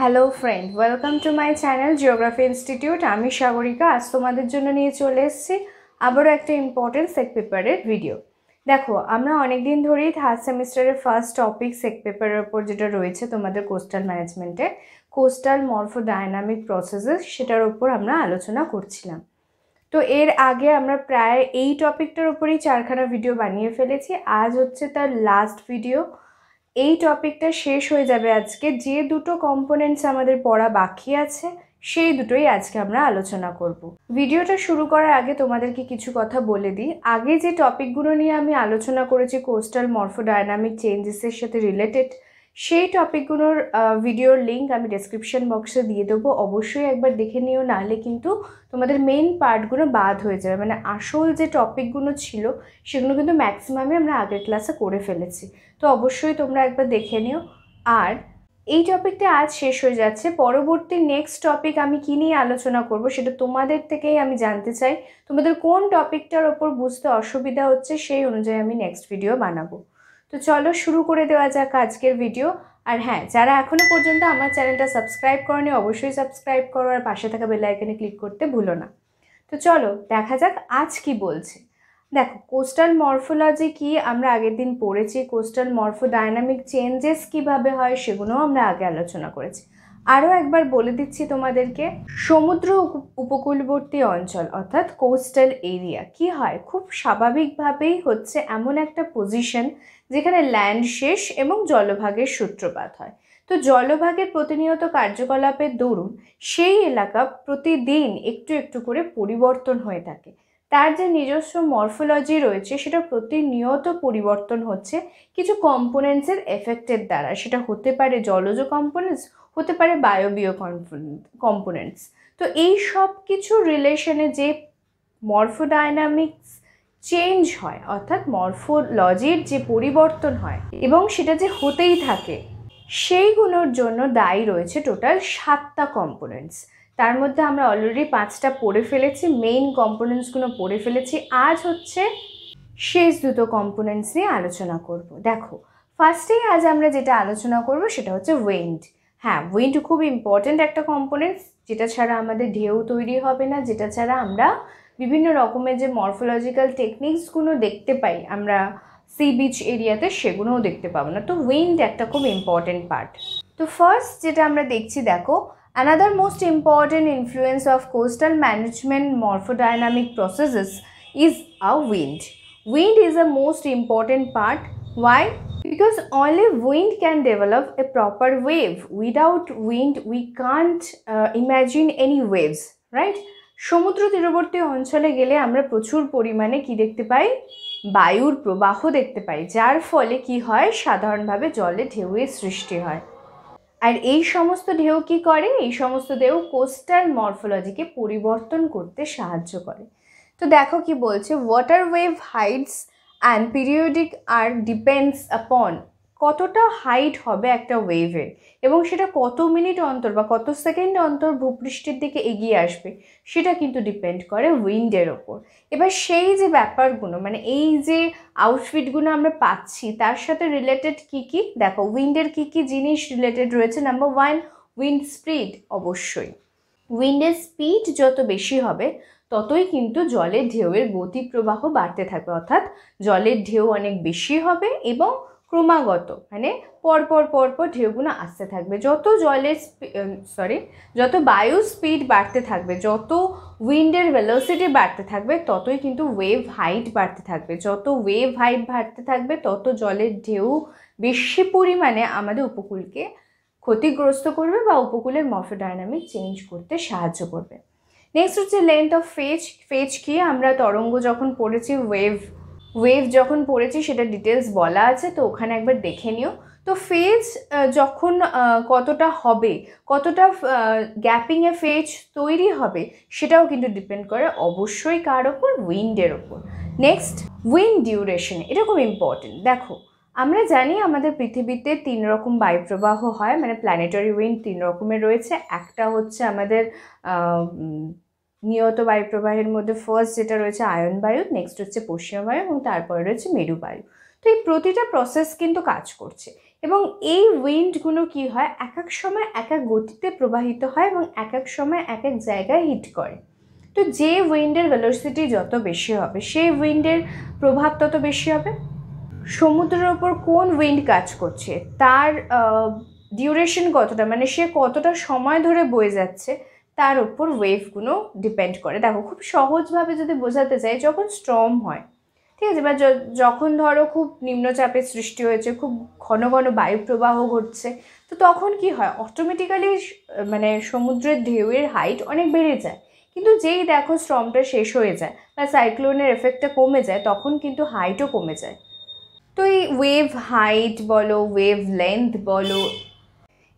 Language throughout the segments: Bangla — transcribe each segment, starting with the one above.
Hello friend, welcome to my channel geography institute. আমি সাগরিকা। আজ তোমাদের জন্য নিয়ে চলে এসেছি আবারও একটা ইম্পর্টেন্ট সেক পেপারের ভিডিও। দেখো, আমরা অনেক দিন ধরেই থার্ড সেমিস্টারের ফার্স্ট টপিক সেক পেপারের ওপর যেটা রয়েছে তোমাদের কোস্টাল ম্যানেজমেন্টে, কোস্টাল মরফোডাইনামিক প্রসেসেস, সেটার ওপর আমরা আলোচনা করছিলাম। তো এর আগে আমরা প্রায় এই টপিকটার ওপরেই 4খানা ভিডিও বানিয়ে ফেলেছি। আজ হচ্ছে তার লাস্ট ভিডিও। এই টপিকটা শেষ হয়ে যাবে আজকে। যে দুটো কম্পোনেন্টস আমাদের পড়া বাকি আছে সেই দুটোই আজকে আমরা আলোচনা করব। ভিডিওটা শুরু করার আগে তোমাদেরকে কিছু কথা বলে দিই। আগে যে টপিকগুলো নিয়ে আমি আলোচনা করেছি কোস্টাল মরফোডাইনামিক চেঞ্জেসের সাথে রিলেটেড, সেই টপিকগুলোর ভিডিওর লিঙ্ক আমি ডেসক্রিপশন বক্সে দিয়ে দেবো। অবশ্যই একবার দেখে নিও, নাহলে কিন্তু তোমাদের মেইন পার্টগুলো বাদ হয়ে যাবে। মানে আসল যে টপিকগুলো ছিল সেগুলো কিন্তু ম্যাক্সিমামই আমরা আগের ক্লাসে করে ফেলেছি। তো অবশ্যই তোমরা একবার দেখে নিও। আর এই টপিকটা আজ শেষ হয়ে যাচ্ছে। পরবর্তী নেক্সট টপিক আমি কী নিয়ে আলোচনা করব সেটা তোমাদের থেকেই আমি জানতে চাই। তোমাদের কোন টপিকটার ওপর বুঝতে অসুবিধা হচ্ছে সেই অনুযায়ী আমি নেক্সট ভিডিও বানাবো। তো চলো শুরু করে দেওয়া যাক আজকের ভিডিও। আর হ্যাঁ, যারা এখনও পর্যন্ত আমার চ্যানেলটা সাবস্ক্রাইব করোনি অবশ্যই সাবস্ক্রাইব করো, আর পাশে থাকা বেল আইকনে ক্লিক করতে ভুলো না। তো চলো দেখা যাক আজ কি বলছে। দেখো, কোস্টাল মরফোলজি কি আমরা আগের দিন পড়েছি, কোস্টাল মরফোডাইনামিক চেঞ্জেস কিভাবে হয় সেগুলোও আমরা আগে আলোচনা করেছি। আরও একবার বলে দিচ্ছি তোমাদেরকে, সমুদ্র উপকূলবর্তী অঞ্চল অর্থাৎ কোস্টাল এরিয়া কি হয়, খুব স্বাভাবিকভাবেই হচ্ছে এমন একটা পজিশন যেখানে ল্যান্ড শেষ এবং জলভাগের সূত্রপাত হয়। তো জলভাগের প্রতিনিয়ত কার্যকলাপের দরুন সেই এলাকা প্রতিদিন একটু একটু করে পরিবর্তন হয়ে থাকে। তার যে নিজস্ব মরফোলজি রয়েছে সেটা প্রতিনিয়ত পরিবর্তন হচ্ছে কিছু কম্পোনেন্টসের এফেক্টের দ্বারা। সেটা হতে পারে জলজ কম্পোনেন্টস, হতে পারে বায়বীয় কম্পোনেন্টস। তো এই সব কিছু রিলেশনে যে মরফোডাইনামিক্স চেঞ্জ হয় অর্থাৎ মরফোলজির যে পরিবর্তন হয় এবং সেটা যে হতেই থাকে, সেইগুলোর জন্য দায়ী রয়েছে টোটাল 7টা কম্পোনেন্টস। তার মধ্যে আমরা অলরেডি 5টা পড়ে ফেলেছি, মেইন কম্পোনেন্টসগুলো পড়ে ফেলেছি। আজ হচ্ছে শেষ দুটো কম্পোনেন্টস নিয়ে আলোচনা করব। দেখো, ফার্স্টেই আজ আমরা যেটা আলোচনা করব সেটা হচ্ছে উইন্ড। হ্যাঁ, উইন্ড খুব ইম্পর্ট্যান্ট একটা কম্পোনেন্টস, যেটা ছাড়া আমাদের ঢেউ তৈরি হবে না, যেটা ছাড়া আমরা বিভিন্ন রকমের যে মরফোলজিক্যাল টেকনিক্সগুলো দেখতে পাই আমরা সি বিচ এরিয়াতে, সেগুলোও দেখতে পাবো না। তো উইন্ড একটা খুব ইম্পর্টেন্ট পার্ট। তো ফার্স্ট যেটা আমরা দেখছি, দেখো, another most important influence of coastal management morphodynamic processes is a wind. Wind is the most important part. Why? Because only wind can develop a proper wave. Without wind we can't imagine any waves, right? সমুদ্র তীরবর্তী অঞ্চলে গেলে আমরা প্রচুর পরিমাণে কি দেখতে পাই? বায়ুর প্রবাহ দেখতে পাই, যার ফলে কি হয়, সাধারণভাবে জলে ঢেউয়ের সৃষ্টি হয়। আর এই সমস্ত ঢেউ কি করে? এই সমস্ত ঢেউ কোস্টাল মরফোলজিকে পরিবর্তন করতে সাহায্য করে। তো দেখো কি বলছে, water wave heights and periodic are depends upon কতটা হাইট হবে একটা ওয়েভের এবং সেটা কত মিনিট অন্তর বা কত সেকেন্ড অন্তর ভূপৃষ্ঠের দিকে এগিয়ে আসবে, সেটা কিন্তু ডিপেন্ড করে উইন্ডের ওপর। এবার সেই যে ব্যাপারগুলো, মানে এই যে আউটফিটগুলো আমরা পাচ্ছি তার সাথে রিলেটেড কি কি, দেখো উইন্ডের কি কি জিনিস রিলেটেড রয়েছে। Number 1, wind speed. অবশ্যই উইন্ডের স্পিড যত বেশি হবে ততই কিন্তু জলের ঢেউয়ের গতি প্রবাহ বাড়তে থাকবে, অর্থাৎ জলের ঢেউ অনেক বেশি হবে এবং ক্রমাগত মানে পরপর পরপর ঢেউগুলো আসতে থাকবে। যত বায়ুর স্পিড বাড়তে থাকবে, যত উইন্ডের ভেলোসিটি বাড়তে থাকবে, ততই কিন্তু ওয়েভ হাইট বাড়তে থাকবে। যত ওয়েভ হাইট বাড়তে থাকবে তত জলের ঢেউ বেশি পরিমাণে আমাদের উপকূলকে ক্ষতিগ্রস্ত করবে বা উপকূলের মরফোডাইনামিক চেঞ্জ করতে সাহায্য করবে। নেক্সট হচ্ছে লেন্থ অফ ফেজ। ফেজ কি? আমরা তরঙ্গ যখন পড়েছি, ওয়েভ যখন পড়েছি সেটা ডিটেলস বলা আছে, তো ওখানে একবার দেখে নিও। তো ফেজ যখন কতটা হবে, কতটা গ্যাপিংয়ে ফেজ তৈরি হবে, সেটাও কিন্তু ডিপেন্ড করে অবশ্যই কার ওপর? উইন্ডের ওপর। Next, wind duration. এটা খুব ইম্পর্টেন্ট। দেখো, আমরা জানি আমাদের পৃথিবীতে 3 রকম বায়ুপ্রবাহ হয়, মানে প্ল্যানেটারি উইন্ড 3 রকমের রয়েছে। একটা হচ্ছে আমাদের নিয়ত বায়ুপ্রবাহের মধ্যে ফার্স্ট যেটা রয়েছে আয়ন বায়ু, নেক্সট হচ্ছে পশ্চিমা বায়ু এবং তারপরে রয়েছে মেরু বায়ু। তো এই প্রতিটা প্রসেস কিন্তু কাজ করছে এবং এই উইন্ডগুলো কি হয় এক এক সময় এক এক গতিতে প্রবাহিত হয় এবং এক এক সময় এক এক জায়গায় হিট করে। তো যে উইন্ডের ভেলোসিটি যত বেশি হবে সেই উইন্ডের প্রভাব তত বেশি হবে। সমুদ্রের ওপর কোন উইন্ড কাজ করছে তার ডিউরেশন কতটা, মানে সে কতটা সময় ধরে বয়ে যাচ্ছে তার উপর ওয়েভগুলো ডিপেন্ড করে। দেখো খুব সহজভাবে যদি বোঝাতে চাই, যখন স্টর্ম হয়, ঠিক আছে, বা যখন ধরো খুব নিম্নচাপের সৃষ্টি হয়েছে, খুব ঘন ঘন বায়ু প্রবাহ ঘটছে, তো তখন কি হয় অটোমেটিক্যালি মানে সমুদ্রের ঢেউয়ের হাইট অনেক বেড়ে যায়। কিন্তু যেই দেখো স্টর্মটা শেষ হয়ে যায় বা সাইক্লোনের এফেক্টটা কমে যায় তখন কিন্তু হাইটও কমে যায়। তো এই ওয়েভ হাইট বলো, ওয়েভ লেন্থ বলো,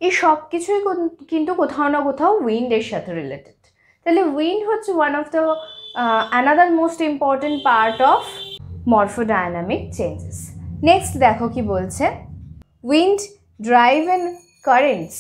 এই সব কিছুই কিন্তু কোথাও না কোথাও উইন্ডের সাথে রিলেটেড। তাহলে উইন্ড হচ্ছে one of the another most important part of morphodynamic changes. Next দেখো কি বলছে, উইন্ড ড্রাইভ এন্ড কারেন্টস।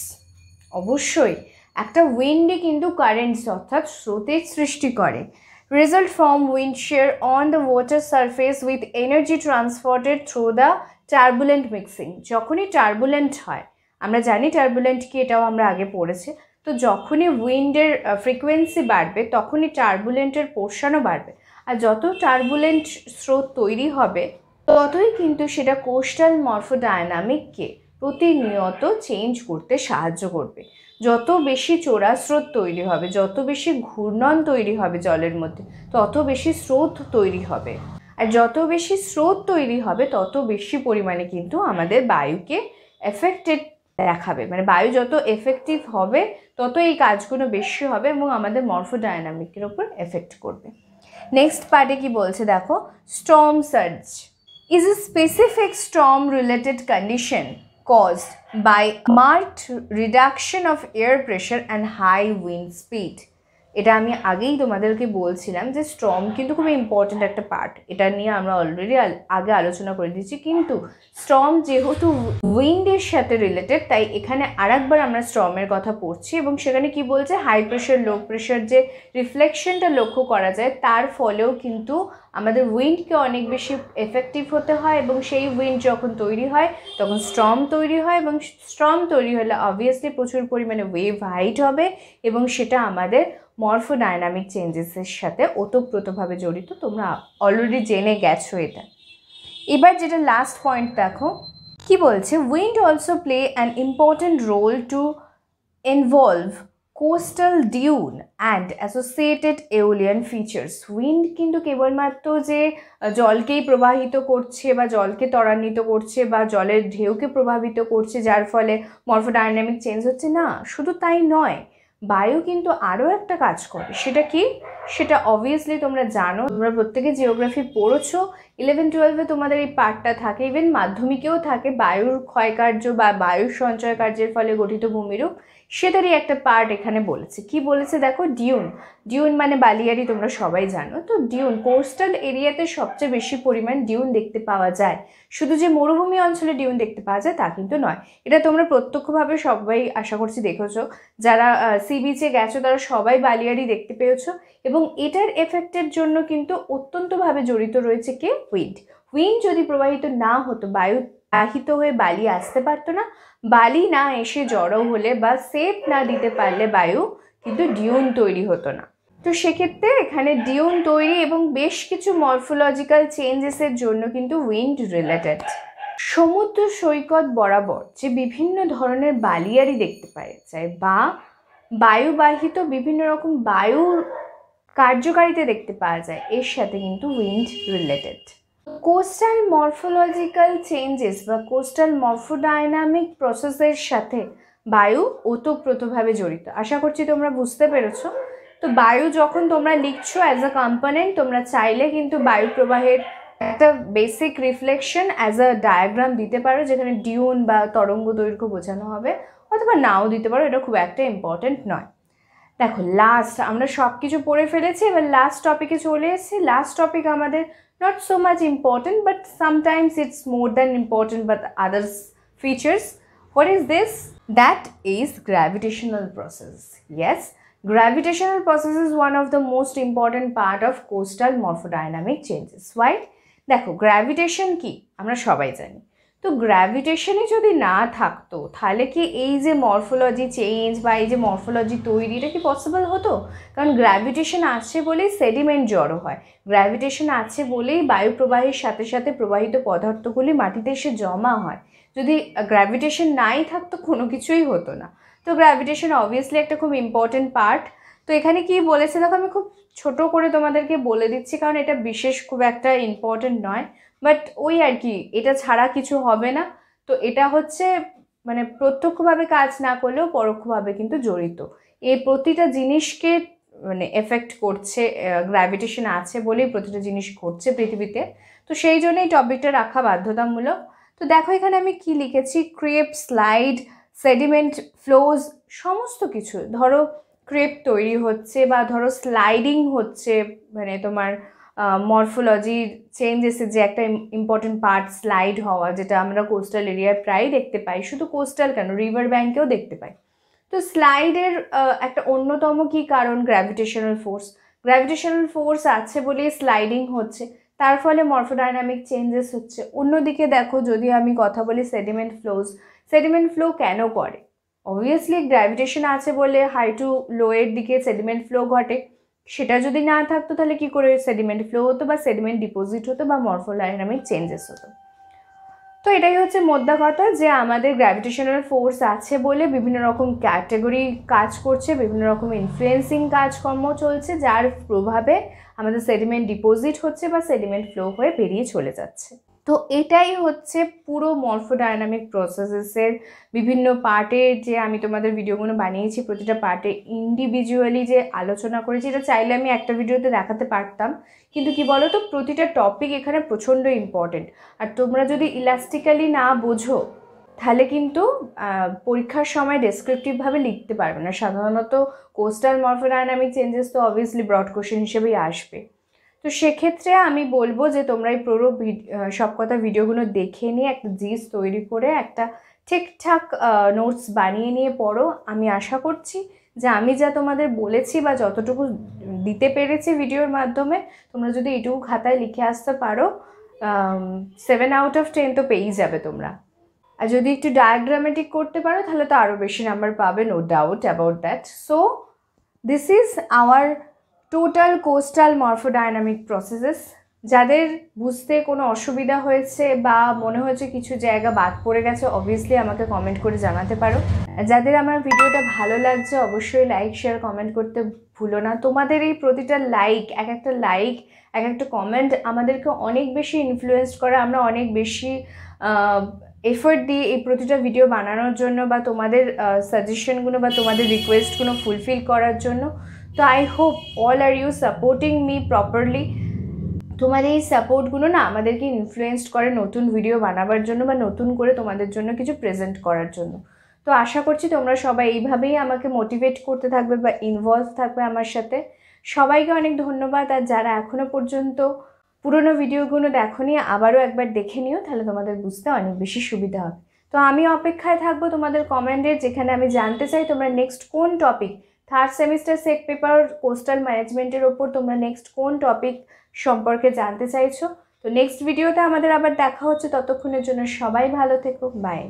অবশ্যই একটা উইন্ডে কিন্তু কারেন্টস অর্থাৎ স্রোতের সৃষ্টি করে। Result from wind shear on the water surface with energy transported through the turbulent mixing. যখনই টার্বুলেন্ট হয়, আমরা জানি টার্বুলেন্ট কি, এটাও আমরা আগে পড়েছি। তো যখনই উইন্ডের ফ্রিকোয়েন্সি বাড়বে তখনই টার্বুলেন্টের পোর্শনও বাড়বে, আর যত টার্বুলেন্ট স্রোত তৈরি হবে ততই কিন্তু সেটা কোস্টাল মরফোডাইনামিককে প্রতিনিয়ত চেঞ্জ করতে সাহায্য করবে। যত বেশি চোরা স্রোত তৈরি হবে, যত বেশি ঘূর্ণন তৈরি হবে জলের মধ্যে, তত বেশি স্রোত তৈরি হবে, আর যত বেশি স্রোত তৈরি হবে তত বেশি পরিমাণে কিন্তু আমাদের বায়ুকে এফেক্টেড দেখাবে। মানে বায়ু যত এফেক্টিভ হবে তত এই কাজগুলো বেশি হবে এবং আমাদের মরফোডাইনামিকের ওপর এফেক্ট করবে। নেক্সট পার্টে কি বলছে দেখো, storm surge is a specific storm related condition caused by marked reduction of air pressure and high wind speed. এটা আমি আগেই তোমাদেরকে বলছিলাম যে স্টর্ম কিন্তু খুব ইম্পর্টেন্ট একটা পার্ট, এটা নিয়ে আমরা অলরেডি আগে আলোচনা করে দিয়েছি। কিন্তু স্টর্ম যেহেতু উইন্ডের সাথে রিলেটেড তাই এখানে আরেকবার আমরা স্টর্মের কথা পড়ছি এবং সেখানে কি বলছে, হাই প্রেশার লো প্রেশার যে রিফ্লেকশনটা লক্ষ্য করা যায় তার ফলেও কিন্তু আমাদের উইন্ডকে অনেক বেশি এফেক্টিভ হতে হয় এবং সেই উইন্ড যখন তৈরি হয় তখন স্টর্ম তৈরি হয় এবং স্টর্ম তৈরি হলে অবভিয়াসলি প্রচুর পরিমাণে ওয়েভ হাইট হবে এবং সেটা আমাদের মরফোডাইনামিক চেঞ্জেসের সাথে ওতপ্রোতভাবে জড়িত। তোমরা অলরেডি জেনে গেছো এটা। এবার যেটা লাস্ট পয়েন্ট দেখো কি বলছে, wind also play an important role to involve coastal dune and associated aeolian features. Wind কিন্তু কেবলমাত্র যে জলকেই প্রবাহিত করছে বা জলকে ত্বরান্বিত করছে বা জলের ঢেউকে প্রভাবিত করছে যার ফলে মরফোডাইনামিক চেঞ্জ হচ্ছে না, শুধু তাই নয়, বায়ু কিন্তু আরও একটা কাজ করে। সেটা কি, সেটা অবভিয়াসলি তোমরা জানো, তোমরা প্রত্যেকে জিওগ্রাফি পড়েছো, 11-12 তোমাদের এই পার্টটা থাকে, ইভেন মাধ্যমিকেও থাকে। বায়ুর ক্ষয়কার্য বা বায়ুর সঞ্চয় কার্যের ফলে গঠিত ভূমিরূপ, সেটারই একটা পার্ট এখানে বলেছে। কি বলেছে দেখো, ডিউন। ডিউন মানে বালিয়াড়ি, তোমরা সবাই জানো। তো ডিউন কোস্টাল এরিয়াতে সবচেয়ে বেশি পরিমাণ ডিউন দেখতে পাওয়া যায়। শুধু যে মরুভূমি অঞ্চলে ডিউন দেখতে পাওয়া যায় তা কিন্তু নয়, এটা তোমরা প্রত্যক্ষভাবে সবাই আশা করছি দেখেছো। যারা সি বিচে গেছো তারা সবাই বালিয়াড়ি দেখতে পেয়েছো এবং এটার এফেক্টের জন্য কিন্তু অত্যন্তভাবে জড়িত রয়েছে কে, উইন্ড। উইন্ড যদি প্রবাহিত না হতো, বায়ু বাহিত হয়ে বালি আসতে পারতো না, বালি না এসে জড়ো হলে বা সেপ না দিতে পারলে বায়ু কিন্তু ডিউন তৈরি হতো না। তো সেক্ষেত্রে এখানে ডিউন তৈরি এবং বেশ কিছু মরফোলজিক্যাল চেঞ্জেসের জন্য কিন্তু উইন্ড রিলেটেড। সমুদ্র সৈকত বরাবর যে বিভিন্ন ধরনের বালিয়াড়ি দেখতে পাওয়া যায় বা বায়ুবাহিত বিভিন্ন রকম বায়ুর কার্যকারিতা দেখতে পাওয়া যায়, এর সাথে কিন্তু wind related. Coastal morphological changes বা কোস্টাল মরফোডাইনামিক প্রসেসের সাথে বায়ু ওতপ্রোতভাবে জড়িত। আশা করছি তোমরা বুঝতে পেরেছো। তো বায়ু যখন তোমরা লিখছো অ্যাজ আ কম্পোনেন্ট, তোমরা চাইলে কিন্তু বায়ু প্রবাহের একটা basic reflection as a diagram দিতে পারো যেখানে ডিউন বা তরঙ্গ দৈর্ঘ্য বোঝানো হবে, অথবা নাও দিতে পারো, এটা খুব একটা ইম্পর্টেন্ট নয়। দেখো লাস্ট আমরা সব কিছু পড়ে ফেলেছি, এবার লাস্ট টপিকে চলে এসেছি। লাস্ট টপিক আমাদের not so much important but sometimes it's more than important but other features. What is this? That is gravitational process. Yes, gravitational process is one of the most important part of coastal morphodynamic changes. Why? দেখো গ্র্যাভিটেশন কি আমরা সবাই জানি, তো গ্র্যাভিটেশনই যদি না থাকতো তাহলে কি এই যে মরফোলজি চেঞ্জ বা এই যে মরফোলজি তৈরি এটা কি পসিবল হতো? কারণ গ্র্যাভিটেশন আছে বলেই সেডিমেন্ট জড়ো হয়, গ্র্যাভিটেশন আছে বলেই বায়ু প্রবাহের সাথে সাথে প্রবাহিত পদার্থগুলি মাটিতে এসে জমা হয়। যদি গ্র্যাভিটেশন নাই থাকতো কোনো কিছুই হতো না। তো গ্র্যাভিটেশন অবভিয়াসলি একটা খুব ইম্পর্টেন্ট পার্ট। তো এখানে কি বলেছে দেখো, আমি খুব ছোট করে তোমাদেরকে বলে দিচ্ছি কারণ এটা বিশেষ খুব একটা ইম্পর্টেন্ট নয়, বাট ওই আর কি, এটা ছাড়া কিছু হবে না। তো এটা হচ্ছে মানে প্রত্যক্ষভাবে কাজ না করলেও পরোক্ষভাবে কিন্তু জড়িত, এই প্রতিটা জিনিসকে মানে এফেক্ট করছে, গ্র্যাভিটেশন আছে বলেই প্রতিটা জিনিস ঘটছে পৃথিবীতে। তো সেই জন্য এই টপিকটা রাখা বাধ্যতামূলক। তো দেখো এখানে আমি কি লিখেছি, ক্রেপ, স্লাইড, সেডিমেন্ট, ফ্লোজ, সমস্ত কিছু। ধরো ক্রেপ তৈরি হচ্ছে বা ধরো স্লাইডিং হচ্ছে, মানে তোমার মরফোলজি চেঞ্জেসের যে একটা ইম্পর্টেন্ট পার্ট স্লাইড হওয়া, যেটা আমরা কোস্টাল এরিয়ায় প্রায় দেখতে পাই, শুধু কোস্টাল কেন রিভার ব্যাঙ্কেও দেখতে পাই। তো স্লাইডের একটা অন্যতম কি কারণ গ্র্যাভিটেশনাল ফোর্স, গ্র্যাভিটেশনাল ফোর্স আছে বলেই স্লাইডিং হচ্ছে, তার ফলে মরফোডাইনামিক চেঞ্জেস হচ্ছে। অন্যদিকে দেখো যদি আমি কথা বলি সেডিমেন্ট ফ্লোজ, সেডিমেন্ট ফ্লো কেন করে? অবভিয়াসলি গ্র্যাভিটেশন আছে বলে হাই টু লোয়ের দিকে সেডিমেন্ট ফ্লো ঘটে, সেটা যদি না থাকতো তাহলে কি করে সেডিমেন্ট ফ্লো হতো বা সেডিমেন্ট ডিপোজিট হতো বা মরফোডাইনামিক চেঞ্জেস হতো? তো এটাই হচ্ছে মোদ্দা কথা, যে আমাদের গ্র্যাভিটেশনাল ফোর্স আছে বলে বিভিন্ন রকম ক্যাটাগরি কাজ করছে, বিভিন্ন রকম ইনফ্লুয়েন্সিং কাজকর্ম চলছে, যার প্রভাবে আমাদের সেডিমেন্ট ডিপোজিট হচ্ছে বা সেডিমেন্ট ফ্লো হয়ে বেরিয়ে চলে যাচ্ছে। তো এটাই হচ্ছে পুরো মরফোডাইনামিক প্রসেসেসের বিভিন্ন পার্টে, যে আমি তোমাদের ভিডিওগুলো বানিয়েছি প্রতিটা পার্টে ইন্ডিভিজুয়ালি যে আলোচনা করেছি, এটা চাইলে আমি একটা ভিডিওতে দেখাতে পারতাম, কিন্তু কি বলো তো প্রতিটা টপিক এখানে প্রচণ্ড ইম্পর্টেন্ট। আর তোমরা যদি ইলাস্টিক্যালি না বোঝো তাহলে কিন্তু পরীক্ষার সময় ডেসক্রিপটিভভাবে লিখতে পারবে না। সাধারণত কোস্টাল মরফোডাইনামিক চেঞ্জেস তো অবভিয়াসলি ব্রড কোশ্চেন হিসেবেই আসবে। তো সেক্ষেত্রে আমি বলবো যে তোমরা এই পুরো সব কথা ভিডিওগুলো দেখে নিয়ে একটা জিস তৈরি করে একটা ঠিকঠাক নোটস বানিয়ে নিয়ে পড়ো। আমি আশা করছি যে আমি যা তোমাদের বলেছি বা যতটুকু দিতে পেরেছি ভিডিওর মাধ্যমে, তোমরা যদি এইটুকু খাতায় লিখে আসতে পারো 7 আউট অফ 10 তো পেয়েই যাবে তোমরা। আর যদি একটু ডায়াগ্রামেটিক করতে পারো তাহলে তো আরও বেশি নাম্বার পাবে, no doubt about that. So this is our total coastal morphodynamic processes. যাদের বুঝতে কোনো অসুবিধা হয়েছে বা মনে হয়েছে কিছু জায়গা বাদ পড়ে গেছে, অবভিয়াসলি আমাকে কমেন্ট করে জানাতে পারো। যাদের আমার ভিডিওটা ভালো লাগছে অবশ্যই লাইক শেয়ার কমেন্ট করতে ভুলো না। তোমাদের এই প্রতিটা লাইক, এক একটা কমেন্ট আমাদেরকে অনেক বেশি ইনফ্লুয়েন্স করে, আমরা অনেক বেশি এফোর্ট দিই এই প্রতিটা ভিডিও বানানোর জন্য বা তোমাদের সাজেশনগুলো বা তোমাদের রিকোয়েস্টগুলো ফুলফিল করার জন্য। তো I hope all are you supporting me properly. তোমাদের এই সাপোর্টগুলো না আমাদেরকে ইনফ্লুয়েন্সড করে নতুন ভিডিও বানাবার জন্য বা নতুন করে তোমাদের জন্য কিছু প্রেজেন্ট করার জন্য। তো আশা করছি তোমরা সবাই এইভাবেই আমাকে মোটিভেট করতে থাকবে বা ইনভলভ থাকবে আমার সাথে। সবাইকে অনেক ধন্যবাদ। আর যারা এখনও পর্যন্ত পুরনো ভিডিওগুলো দেখোনি আবারও একবার দেখে নিও, তাহলে তোমাদের বুঝতে অনেক বেশি সুবিধা হবে। তো আমি অপেক্ষায় থাকবো তোমাদের কমেন্টের, যেখানে আমি জানতে চাই তোমরা নেক্সট কোন টপিক, থার্ড সেমিস্টার সেক পেপার কোস্টাল ম্যানেজমেন্টের ওপর তোমরা নেক্সট কোন টপিক সম্পর্কে জানতে চাইছো। তো নেক্সট ভিডিওতে আমাদের আবার দেখা হচ্ছে, ততক্ষণের জন্য সবাই ভালো থেকো, বাই।